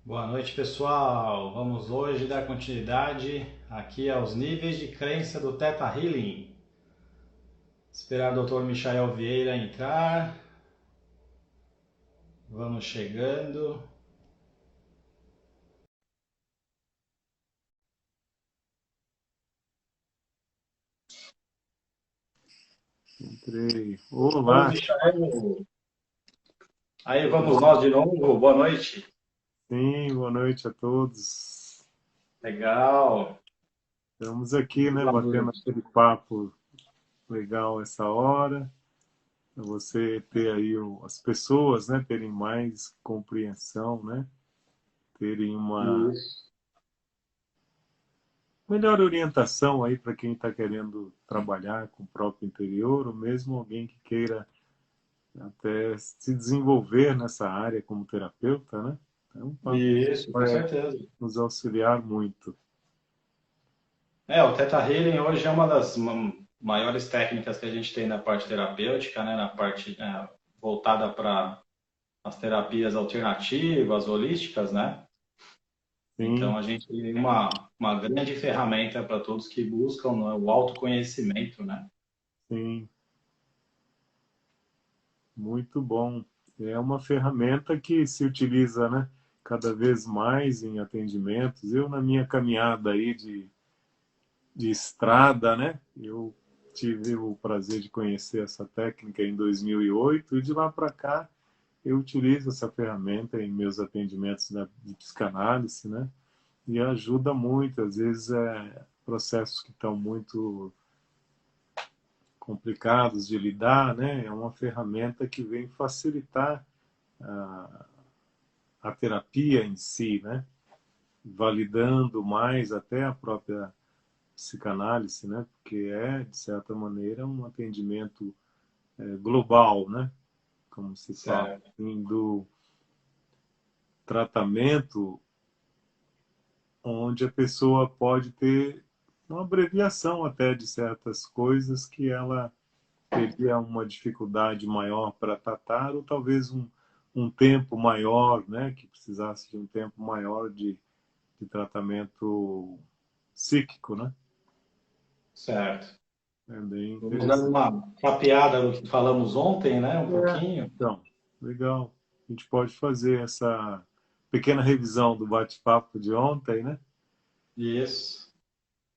Boa noite, pessoal. Vamos hoje dar continuidade aqui aos níveis de crença do Theta Healing. Esperar o Dr. Michael Vieira entrar. Vamos chegando. Entrei. Ô, Olá, Michael. Aí vamos nós de novo. Boa noite. sim, boa noite a todos. Legal. Estamos aqui, né, batendo aquele papo legal essa hora, para você ter aí as pessoas, né, terem mais compreensão, né, terem uma Isso. melhor orientação aí para quem está querendo trabalhar com o próprio interior, ou mesmo alguém que queira até se desenvolver nessa área como terapeuta, né? É um papo que Isso, com vai certeza. nos auxiliar muito. O Theta Healing hoje é uma das maiores técnicas que a gente tem na parte terapêutica, né? Na parte voltada para as terapias alternativas, holísticas, né? Sim, Então, a gente tem uma grande ferramenta para todos que buscam, né, o autoconhecimento, né? sim. Muito bom. É uma ferramenta que se utiliza, né, cada vez mais em atendimentos. Eu, na minha caminhada aí de estrada, né, eu tive o prazer de conhecer essa técnica em 2008 e de lá para cá eu utilizo essa ferramenta em meus atendimentos de psicanálise, né, e ajuda muito. Às vezes, processos que estão muito complicados de lidar, né, é uma ferramenta que vem facilitar a, a terapia em si, né? Validando mais até a própria psicanálise, né? Porque é, de certa maneira, um atendimento global, né? Como se fala, Certo. assim, do tratamento onde a pessoa pode ter uma abreviação até de certas coisas que ela teria uma dificuldade maior para tratar, ou talvez um tempo maior, né? Que precisasse de um tempo maior de tratamento psíquico, né? Certo. É bem Vamos dar interessante. uma capeada no que falamos ontem, né? Um pouquinho. Então, legal. A gente pode fazer essa pequena revisão do bate-papo de ontem, né? Isso.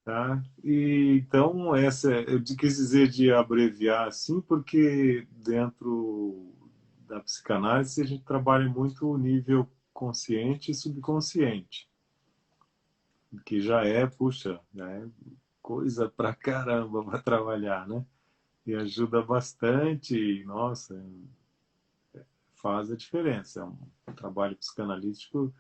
Tá? E então eu quis dizer de abreviar assim, porque dentro da psicanálise a gente trabalha muito o nível consciente e subconsciente, que já é, puxa, já é coisa pra caramba para trabalhar, né? E ajuda bastante, e, nossa, faz a diferença. É um trabalho psicanalítico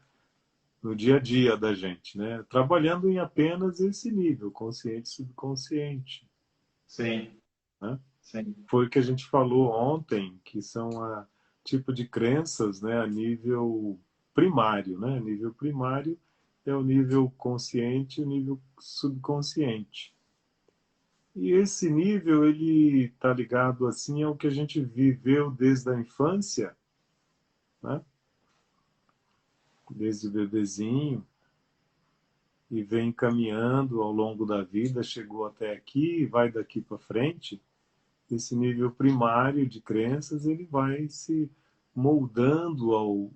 no dia a dia da gente, né? Trabalhando em apenas esse nível, consciente e subconsciente, Sim, né? sim. Foi o que a gente falou ontem, que são a tipo de crenças, né, a nível primário, né? Nível primário é o nível consciente e o nível subconsciente. E esse nível, ele está ligado assim ao que a gente viveu desde a infância, né? Desde o bebezinho, e vem caminhando ao longo da vida, chegou até aqui e vai daqui para frente. Esse nível primário de crenças, ele vai se moldando ao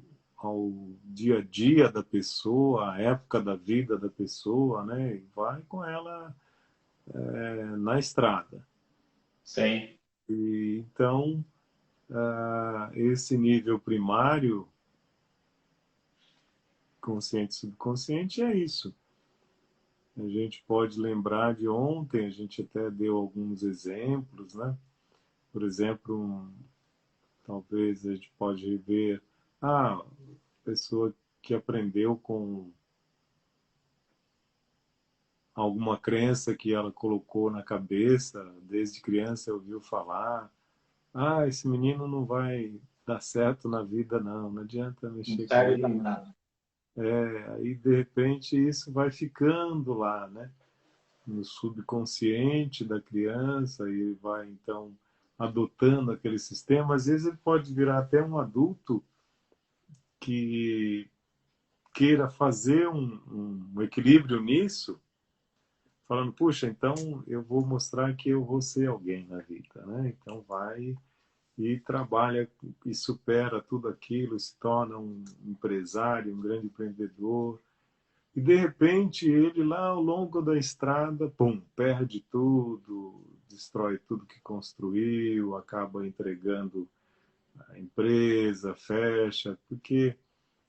dia a dia da pessoa, à época da vida da pessoa, né? E vai com ela na estrada. Sim. E então, esse nível primário, consciente e subconsciente, é isso. A gente pode lembrar de ontem, a gente até deu alguns exemplos, né? Por exemplo, talvez a gente pode ver a pessoa que aprendeu com alguma crença que ela colocou na cabeça, desde criança ouviu falar, esse menino não vai dar certo na vida não, não adianta Não mexer com serve para ele. nada. Aí de repente isso vai ficando lá, né? No subconsciente da criança e vai então adotando aquele sistema. Às vezes ele pode virar até um adulto que queira fazer um equilíbrio nisso, falando, puxa, então eu vou mostrar que eu vou ser alguém na vida, né? Então vai e trabalha e supera tudo aquilo, se torna um empresário, um grande empreendedor. E de repente ele lá ao longo da estrada, pum, perde tudo, destrói tudo que construiu, acaba entregando a empresa, fecha, porque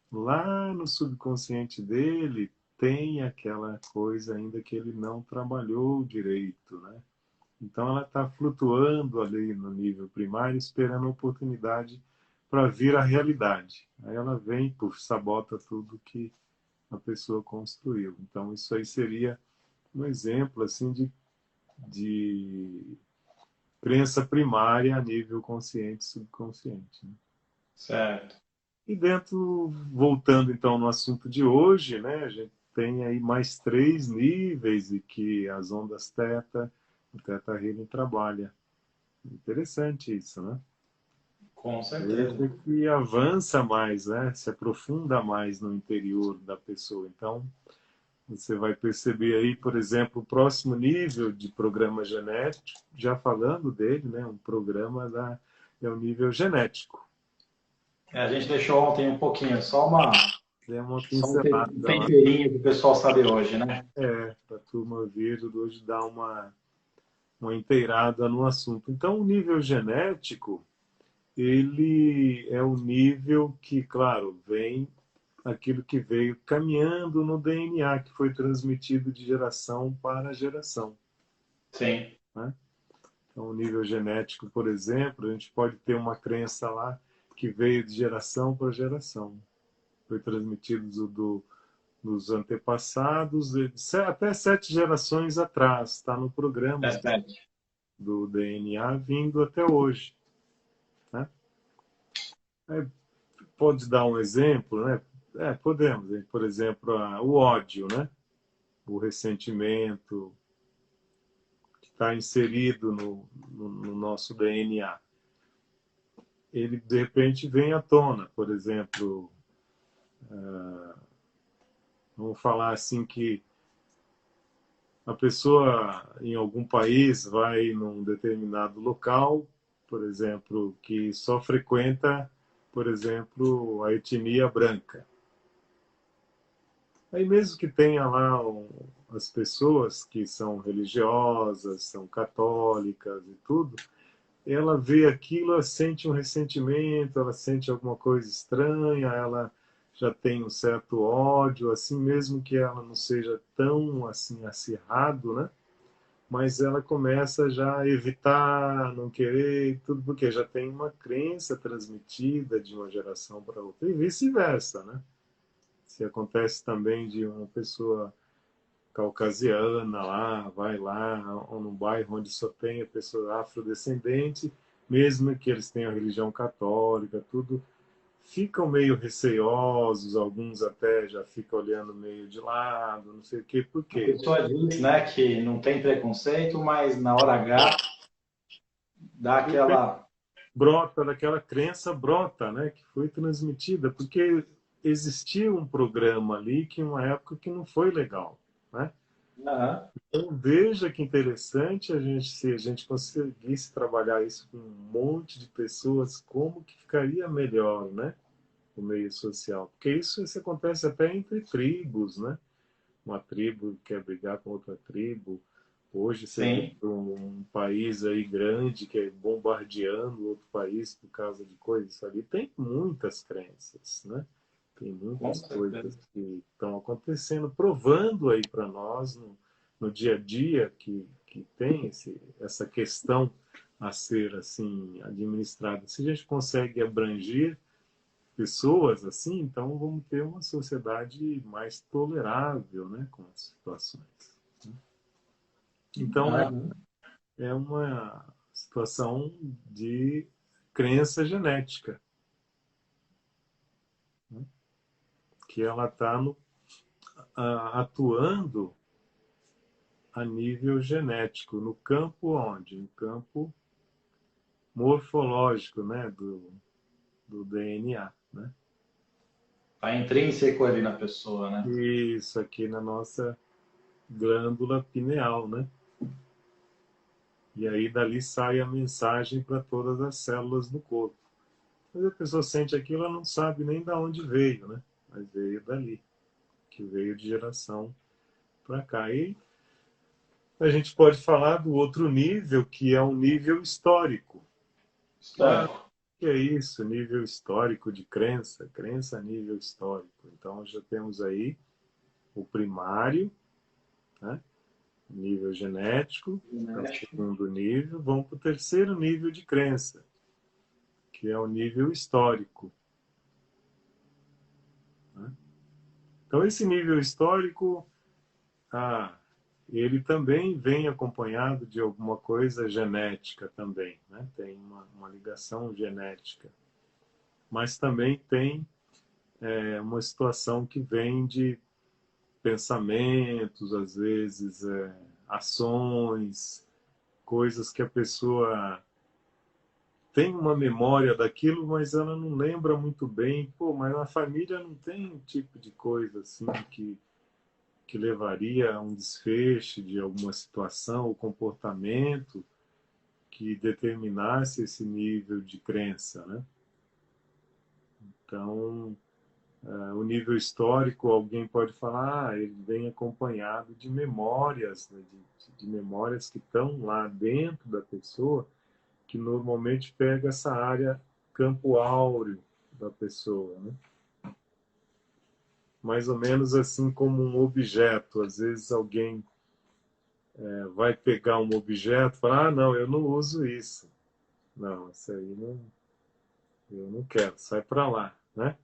lá no subconsciente dele tem aquela coisa ainda que ele não trabalhou direito, né? Então ela está flutuando ali no nível primário, esperando a oportunidade para vir a realidade. Aí ela vem, puf, sabota tudo que a pessoa construiu. Então isso aí seria um exemplo assim de crença primária a nível consciente e subconsciente, né? Certo. E dentro, voltando então no assunto de hoje, né, a gente tem aí mais 3 níveis e que as ondas teta, o teta healing trabalha. Interessante isso, né? Com certeza. Veja que avança mais, né? Se aprofunda mais no interior da pessoa. Então, você vai perceber aí, por exemplo, o próximo nível de programa genético, já falando dele, né? Um programa é o nível genético. A gente deixou ontem um pouquinho, É uma só um pincelada lá. temperinho para o pessoal saber hoje, né? Para a turma ver hoje dar uma inteirada no assunto. Então, o nível genético, ele é o nível que, claro, vem aquilo que veio caminhando no DNA, que foi transmitido de geração para geração, Sim. né? Então, o nível genético, por exemplo, a gente pode ter uma crença lá que veio de geração para geração. Foi transmitido dos antepassados, até 7 gerações atrás, está no programa Bastante. do DNA vindo até hoje, né? Aí, pode dar um exemplo, né? Podemos, por exemplo, o ódio, né? O ressentimento que está inserido no nosso DNA. Ele, de repente, vem à tona, por exemplo, vamos falar assim que a pessoa em algum país vai num determinado local, por exemplo, que só frequenta, por exemplo, a etnia branca. Aí mesmo que tenha lá as pessoas que são religiosas, são católicas e tudo, ela vê aquilo, ela sente um ressentimento, ela sente alguma coisa estranha, ela já tem um certo ódio, assim mesmo que ela não seja tão assim acirrado, né? Mas ela começa já a evitar, não querer, tudo porque já tem uma crença transmitida de uma geração para outra e vice-versa, né? Se acontece também de uma pessoa caucasiana lá, vai lá, ou num bairro onde só tem a pessoa afrodescendente, mesmo que eles tenham a religião católica, tudo, ficam meio receosos, alguns até já ficam olhando meio de lado, não sei o quê, por A quê? pessoa diz, né, que não tem preconceito, mas na hora H dá De repente aquela. brota daquela crença, brota, né, que foi transmitida, porque existia um programa ali que em uma época que não foi legal, né? Aham. Então, veja que interessante se a gente conseguisse trabalhar isso com um monte de pessoas, como que ficaria melhor, né? O meio social. Porque isso acontece até entre tribos, né? Uma tribo quer brigar com outra tribo. Hoje você vê Sim, um país aí grande que é bombardeando outro país por causa de coisas ali. Tem muitas crenças, né? Tem com muitas certeza. coisas que estão acontecendo, provando aí para nós no dia a dia que tem essa questão a ser assim administrada. Se a gente consegue abranger pessoas assim, então vamos ter uma sociedade mais tolerável, né, com as situações. Então Aham. é uma situação de crença genética, né, que ela está atuando a nível genético, no campo onde? No campo morfológico, né, do DNA, né? Tá intrínseco ali na pessoa, né? Isso aqui na nossa glândula pineal, né? E aí dali sai a mensagem para todas as células do corpo. Mas a pessoa sente aquilo, ela não sabe nem de onde veio, né? Mas veio dali, que veio de geração para cá. E a gente pode falar do outro nível, que é um nível histórico. Ah, Histórico. que é isso? Nível histórico de crença, crença a nível histórico. Então já temos aí o primário, né? Nível genético, é o Genético. segundo nível. Vamos para o terceiro nível de crença, que é o nível histórico, né? Então esse nível histórico, ah, ele também vem acompanhado de alguma coisa genética também, né? Tem uma ligação genética. Mas também tem uma situação que vem de pensamentos, às vezes ações, coisas que a pessoa tem uma memória daquilo, mas ela não lembra muito bem. Pô, mas na família não tem um tipo de coisa assim que levaria a um desfecho de alguma situação ou comportamento que determinasse esse nível de crença, né? Então, o nível histórico, alguém pode falar, ele vem acompanhado de memórias, né, de memórias que estão lá dentro da pessoa, que normalmente pega essa área campo áureo da pessoa, né? Mais ou menos assim como um objeto. Às vezes alguém vai pegar um objeto e falar, ah, não, eu não uso isso. Não, isso aí não, eu não quero, sai para lá, né?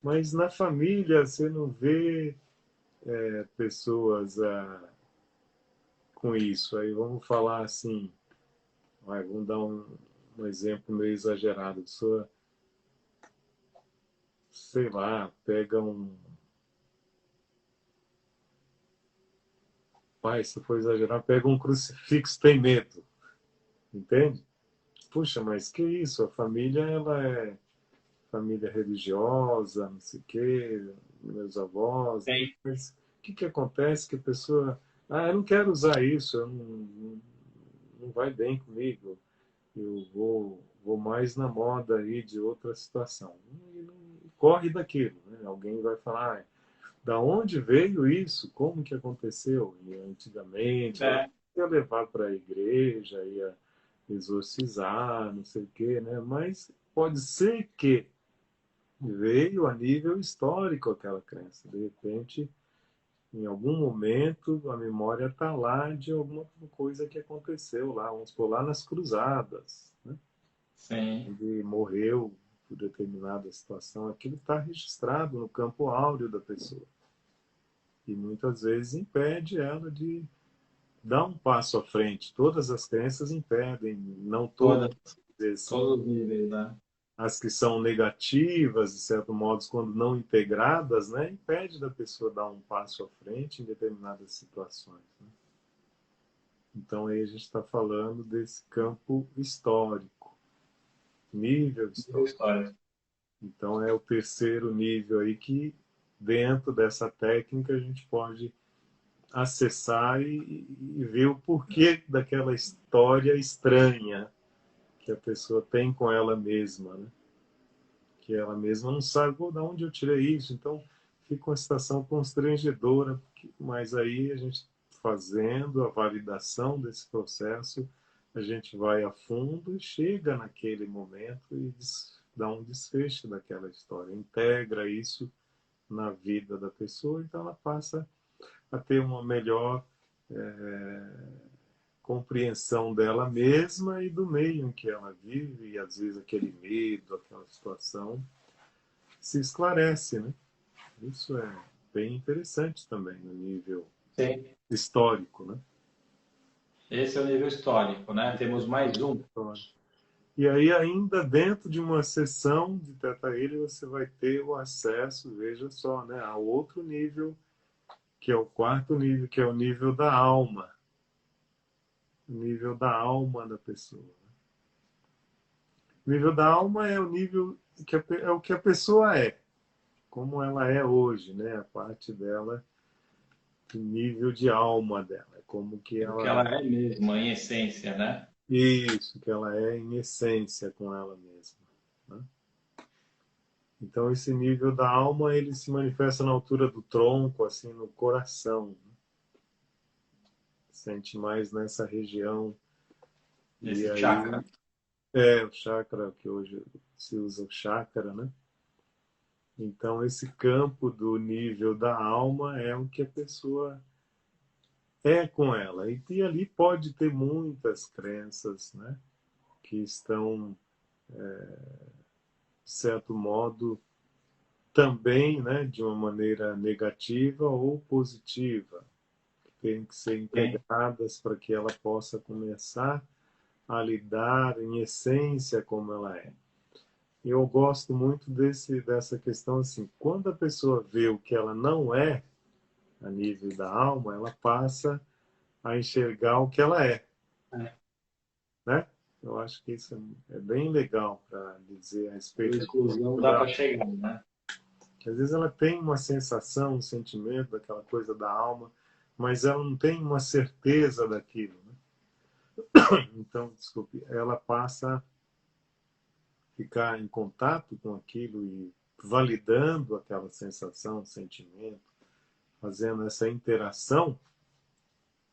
Mas na família você não vê pessoas com isso. Aí vamos falar assim, vamos dar um exemplo meio exagerado. A pessoa, sei lá, pega um. Pai, se for exagerar, pega um crucifixo, tem medo, entende? Puxa, mas que isso? A família, ela é família religiosa, não sei o quê, meus avós. Tem. Mas o que acontece que a pessoa. Ah, eu não quero usar isso, eu não vai bem comigo. Eu vou mais na moda aí de outra situação. E não corre daquilo, né? Alguém vai falar, ah, da onde veio isso? Como que aconteceu? E antigamente, É, ia levar para a igreja, ia exorcizar, não sei o quê, né? Mas pode ser que veio a nível histórico aquela crença. De repente, em algum momento, a memória está lá de alguma coisa que aconteceu lá, vamos por lá nas cruzadas, né? sim. Ele morreu por determinada situação, aquilo está registrado no campo áureo da pessoa. E muitas vezes impede ela de dar um passo à frente. Todas as crenças impedem, não todas, Todas, assim, todos os níveis, né? as que são negativas, de certo modo, quando não integradas, né, impede da pessoa dar um passo à frente em determinadas situações, né? Então aí a gente está falando desse campo histórico, nível Nível histórico. histórico. Então é o terceiro nível aí que dentro dessa técnica a gente pode acessar e ver o porquê daquela história estranha que a pessoa tem com ela mesma, né? Que ela mesma não sabe de onde eu tirei isso, então fica uma situação constrangedora, mas aí a gente fazendo a validação desse processo, a gente vai a fundo e chega naquele momento e dá um desfecho daquela história, integra isso na vida da pessoa, então ela passa a ter uma melhor compreensão dela mesma e do meio em que ela vive, e às vezes aquele medo, aquela situação se esclarece, né? Isso é bem interessante também no nível Sim. histórico, né? Esse é o nível histórico, né? Temos mais um. E aí, ainda dentro de uma sessão de Teta Healing, você vai ter o acesso, veja só, né, a outro nível, que é o quarto nível, que é o nível da alma. O nível da alma da pessoa. O nível da alma é o nível é o que a pessoa é. como ela é hoje, né? A parte dela, o nível de alma dela, é como que O que ela ela é mesmo, em essência, né? isso, que ela é em essência com ela mesma, né? Então esse nível da alma ele se manifesta na altura do tronco, assim, no coração, né? Sente mais nessa região e Esse aí chakra. é o chakra que hoje se usa o chakra, né? Então esse campo do nível da alma é o que a pessoa é com ela e ali pode ter muitas crenças, né? Que estão de certo modo também, né, de uma maneira negativa ou positiva, que tem que ser Sim. integradas para que ela possa começar a lidar em essência como ela é. Eu gosto muito dessa questão assim, quando a pessoa vê o que ela não é a nível da alma, ela passa a enxergar o que ela é, É. né? Eu acho que isso é bem legal para dizer a Pela respeito exclusão dá da para chegar, né? que às vezes ela tem uma sensação, um sentimento daquela coisa da alma, mas ela não tem uma certeza daquilo, né? Então, desculpe, ela passa a ficar em contato com aquilo e validando aquela sensação, sentimento, fazendo essa interação,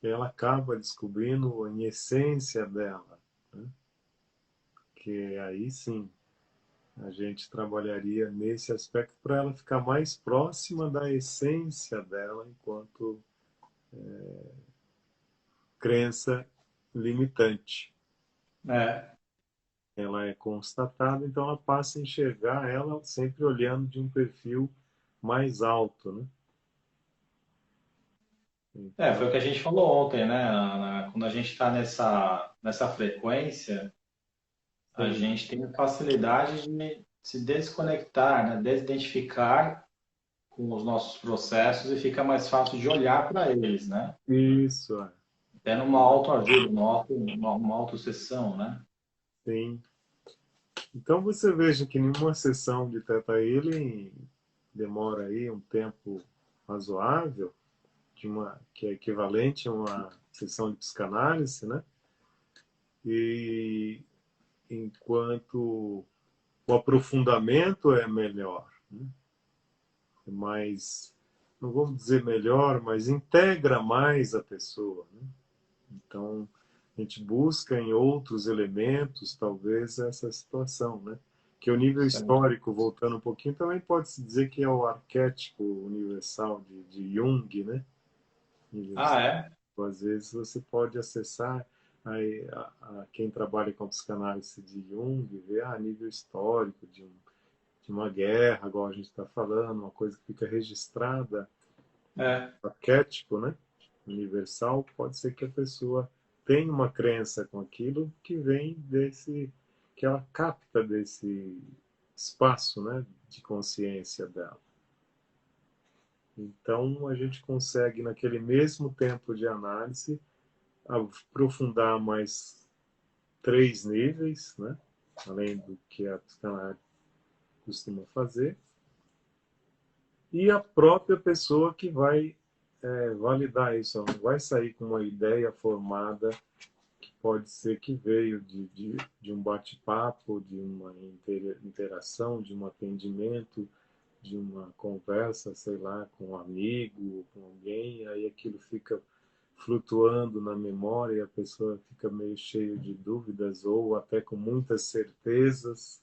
ela acaba descobrindo a essência dela, né? Que aí sim a gente trabalharia nesse aspecto para ela ficar mais próxima da essência dela enquanto crença limitante. É. Ela é constatada, então ela passa a enxergar ela sempre olhando de um perfil mais alto, né? Foi o Então, que a gente falou ontem, né? Quando a gente está nessa frequência, a sim, gente tem a facilidade de se desconectar, né? Desidentificar com os nossos processos e fica mais fácil de olhar para eles, né? isso, é, Até numa autoajuda, uma autossessão, né? sim. Então você veja que nenhuma sessão de Theta Healing demora aí um tempo razoável, que é equivalente a uma sessão de psicanálise, né? E enquanto o aprofundamento é melhor, né? É mais, não vamos dizer melhor, mas integra mais a pessoa, né? Então, a gente busca em outros elementos, talvez, essa situação, né? Que o nível Certo. histórico, voltando um pouquinho, também pode-se dizer que é o arquétipo universal de Jung, né? Nível Ah, é? às vezes você pode acessar aí, quem trabalha com a psicanálise de Jung, ver a nível histórico de uma guerra, igual a gente está falando, uma coisa que fica registrada, É. arquétipo, né? Universal, pode ser que a pessoa tenha uma crença com aquilo que vem desse, que ela capta desse espaço, né, de consciência dela. Então a gente consegue naquele mesmo tempo de análise aprofundar mais 3 níveis, né? Além do que a psicanálise costuma fazer, e a própria pessoa que vai validar isso, ela não vai sair com uma ideia formada que pode ser que veio de um bate-papo, de uma interação, de um atendimento, de uma conversa, sei lá, com um amigo, com alguém, aí aquilo fica flutuando na memória e a pessoa fica meio cheia de dúvidas ou até com muitas certezas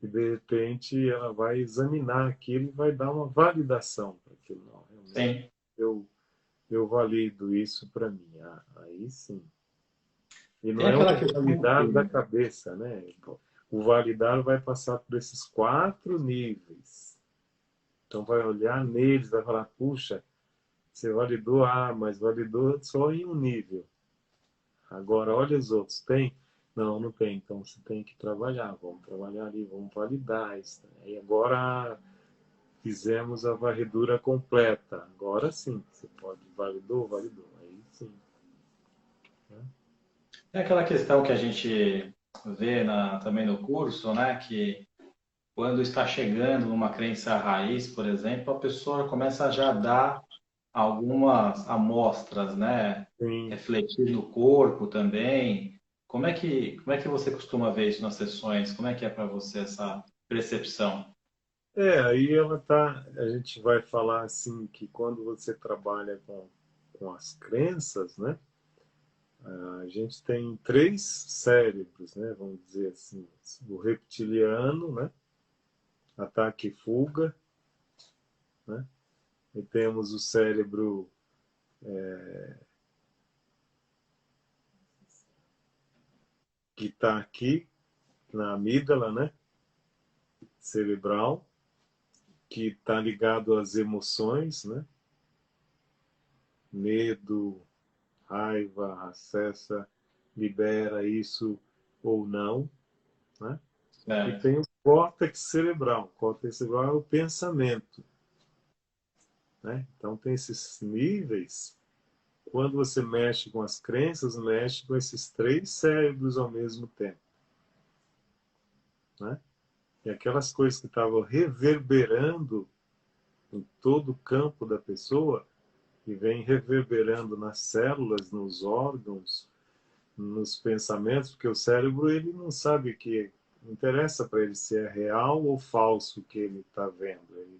e de repente ela vai examinar aquilo e vai dar uma validação para aquilo. Não, realmente Sim. eu, eu valido isso para mim. Ah, aí sim. E Tem não é aquela um questão validar da que... cabeça, né? O validar vai passar por esses 4 níveis. Então vai olhar neles, vai falar, puxa, você validou A, mas validou só em um nível. Agora, olha os outros, tem? Não, não tem. Então você tem que trabalhar. Vamos trabalhar ali, vamos validar isso. E agora fizemos a varredura completa. Agora sim, você pode. Validou, validou. Aí sim. Né? Tem aquela questão que a gente vê também no curso, né? Que quando está chegando numa crença raiz, por exemplo, a pessoa começa a já dar algumas amostras, né? Sim. Refletir no corpo também. Como é que você costuma ver isso nas sessões? Como é que é para você essa percepção? Aí ela tá, a gente vai falar assim que quando você trabalha com as crenças, né? A gente tem três cérebros, né? Vamos dizer assim, o reptiliano, né? Ataque e fuga, né? E temos o cérebro que está aqui na amígdala, né? Cerebral, que está ligado às emoções, né? Medo, raiva, acessa, libera isso ou não, né? E Certo. tem o córtex cerebral. O córtex cerebral é o pensamento, né? Então tem esses níveis. Quando você mexe com as crenças, mexe com esses três cérebros ao mesmo tempo, né? E aquelas coisas que estavam reverberando em todo o campo da pessoa, e vem reverberando nas células, nos órgãos, nos pensamentos, porque o cérebro ele não sabe o que não interessa para ele se é real ou falso o que ele está vendo. Ele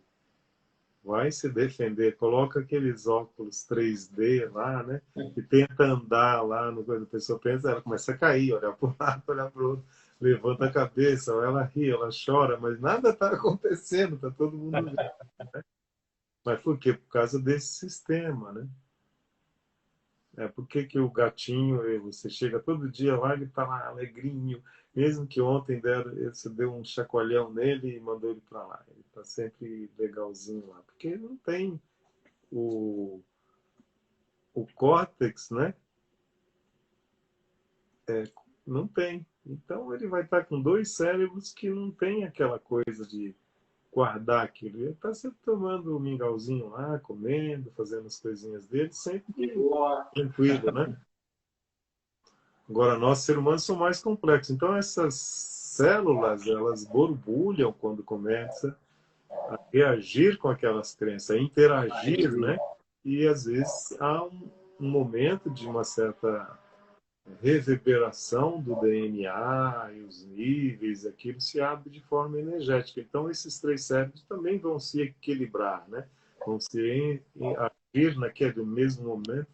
vai se defender, coloca aqueles óculos 3D lá, né? E tenta andar lá no coisa, a pessoa pensa, ela começa a cair, olhar para um lado, olhar para o outro, levanta a cabeça, ou ela ri, ela chora, mas nada está acontecendo, está todo mundo vendo. Mas por quê? Por causa desse sistema, né? Por que que o gatinho, você chega todo dia lá, ele está lá alegrinho, mesmo que ontem você deu um chacoalhão nele e mandou ele para lá. Ele está sempre legalzinho lá, porque ele não tem o, o córtex, né? Não tem. Então ele vai estar com dois cérebros que não tem aquela coisa de guardar aquilo. Ele está sempre tomando o mingauzinho lá, comendo, fazendo as coisinhas dele, De sempre boa. tranquilo, né? Agora, nós, seres humanos, somos mais complexos. Então, essas células, elas borbulham quando começa a reagir com aquelas crenças, a interagir, né? E, às vezes, há um momento de uma certa reverberação do DNA e os níveis, aquilo se abre de forma energética. Então, esses três cérebros também vão se equilibrar, né? Vão se agir naquele mesmo momento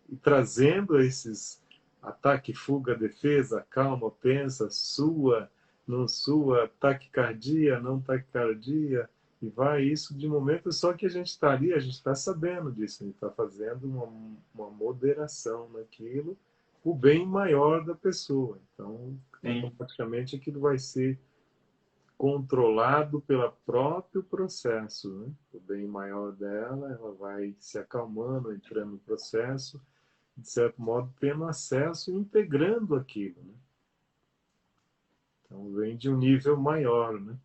e trazendo esses ataque, fuga, defesa, calma, pensa, sua, não sua, taquicardia, não taquicardia, e vai isso de momento, só que a gente está ali, a gente está sabendo disso, a gente está fazendo uma moderação naquilo, o bem maior da pessoa. Então, Sim. automaticamente aquilo vai ser controlado pelo próprio processo, né? O bem maior dela, ela vai se acalmando, entrando no processo, de certo modo, tendo acesso e integrando aquilo, né? Então, vem de um nível maior, né?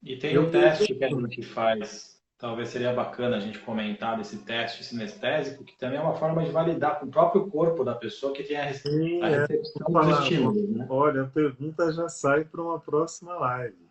E tem Eu um vejo teste que a gente faz, talvez seria bacana a gente comentar desse teste sinestésico, que também é uma forma de validar com o próprio corpo da pessoa que tem a assim, vou recepção dos falar, estímulos, né? olha, a pergunta já sai para uma próxima live.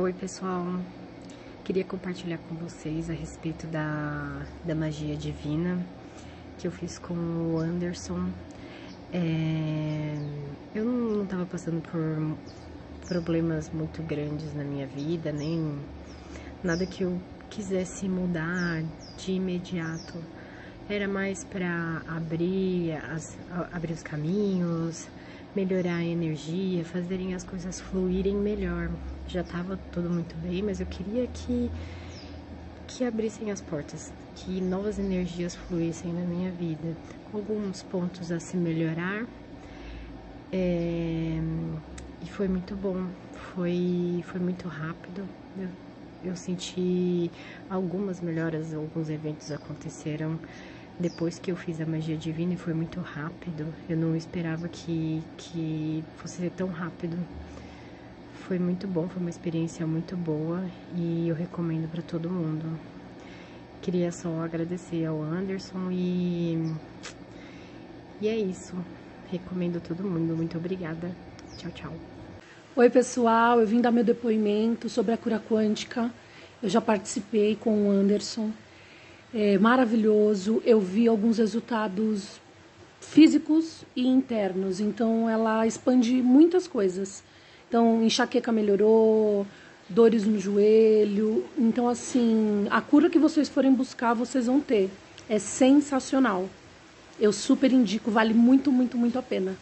Oi, pessoal. Queria compartilhar com vocês a respeito da magia divina que eu fiz com o Anderson. Eu não estava passando por problemas muito grandes na minha vida, nem nada que eu quisesse mudar de imediato. Era mais para abrir os caminhos, melhorar a energia, fazerem as coisas fluírem melhor. Já estava tudo muito bem, mas eu queria que abrissem as portas, que novas energias fluíssem na minha vida, com alguns pontos a se melhorar. E foi muito bom, foi muito rápido. Eu senti algumas melhoras, alguns eventos aconteceram depois que eu fiz a magia divina e foi muito rápido. Eu não esperava que fosse ser tão rápido. Foi muito bom, foi uma experiência muito boa e eu recomendo para todo mundo. Queria só agradecer ao Anderson e é isso. Recomendo a todo mundo. Muito obrigada. Tchau, tchau. Oi, pessoal. Eu vim dar meu depoimento sobre a cura quântica. Eu já participei com o Anderson. É maravilhoso. Eu vi alguns resultados físicos e internos. Então, ela expande muitas coisas. Então, enxaqueca melhorou, dores no joelho. Então, assim, a cura que vocês forem buscar, vocês vão ter. É sensacional. Eu super indico, vale muito, muito, muito a pena.